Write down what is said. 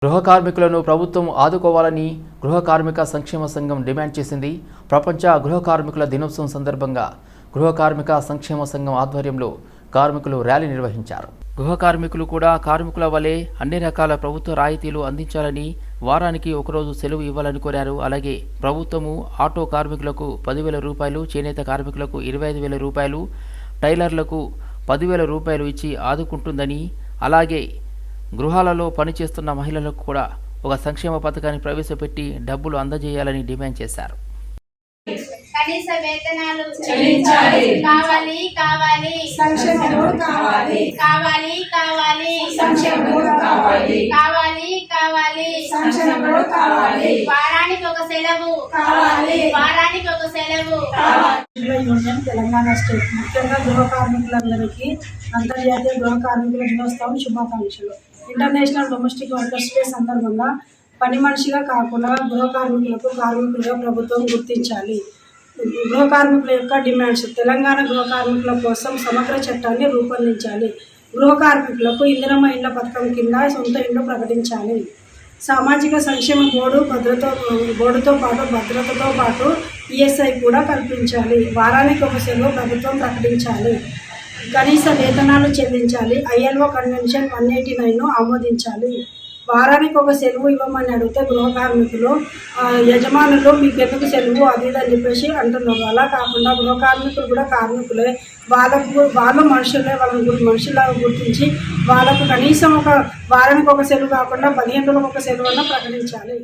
గృహ కార్మికులను ప్రభుత్వం ఆదుకోవాలని గృహ కార్మిక సంక్షేమ సంఘం డిమాండ్ చేసింది. ప్రపంచ గృహ కార్మికుల దినోత్సవం సందర్భంగా గృహ కార్మిక సంక్షేమ సంఘం ఆధ్వర్యంలో కార్మికులు ర్యాలీ నిర్వహించారు. గృహ కార్మికులు కూడా కార్మికుల వలె అన్ని రకాల ప్రభుత్వ రాయితీలు అందించాలని, వారానికి ఒకరోజు సెలవు ఇవ్వాలని కోరారు. అలాగే ప్రభుత్వము ఆటో కార్మికులకు 10,000 రూపాయలు, చేనేత కార్మికులకు 25,000 రూపాయలు, టైలర్లకు 10,000 రూపాయలు ఇచ్చి ఆదుకుంటుందని, అలాగే గృహాలలో పనిచేస్తున్న మహిళలకు కూడా ఒక సంక్షేమ పథకాన్ని ప్రవేశపెట్టి డబ్బులు అందజేయాలని డిమాండ్ చేశారు. కనీస వేతనాలు చెల్లించాలి, కావాలి కావాలి సంక్షేమము కావాలి, కావాలి కావాలి సంక్షేమము కావాలి, కావాలి కావాలి సంక్షేమము కావాలి, వారానికి ఒక సెలవు కావాలి, వారానికి ఒక సెలవు యూనియన్ తెలంగాణ స్టేట్ ముఖ్యంగా గృహ కార్మికులందరికీ అంతర్జాతీయ గృహ కార్మికుల దినోత్సవం శుభాకాంక్షలు. ఇంటర్నేషనల్ డొమెస్టిక్ వర్కర్స్ డే సందర్భంగా పని మనిషిగా కాకుండా గృహ కార్మికులకు కార్మికులుగా ప్రభుత్వం గుర్తించాలి. గృహ కార్మికుల యొక్క డిమాండ్స్: తెలంగాణ గృహ కార్మికుల కోసం సమగ్ర చట్టాన్ని రూపొందించాలి. గృహ కార్మికులకు ఇందిరమ్మ ఇళ్ల పథకం కింద సొంత ఇళ్లు ప్రకటించాలి. సామాజిక సంక్షేమ బోర్డుతో పాటు భద్రతతో పాటు ఈఎస్ఐ కూడా కల్పించాలి. వారానికి ఒక సెలవు ప్రభుత్వం ప్రకటించాలి. కనీస వేతనాలు చెల్లించాలి. ILO కన్వెన్షన్ 189ను ఆమోదించాలి. వారానికి ఒక సెలవు ఇవ్వమని అడిగితే గృహ కార్మికులు యజమానులు మీకెందుకు సెలవు అది అని చెప్పేసి అంటున్నారు. అలా కాకుండా గృహ కార్మికులు కూడా కార్మికులే, వాళ్ళు మనుషులే, వాళ్ళని మనుషులాగా గుర్తించి వాళ్ళకు కనీసం ఒక వారానికి ఒక సెలవు కాకుండా 15 రోజులకు ఒక సెలవు ప్రకటించాలి.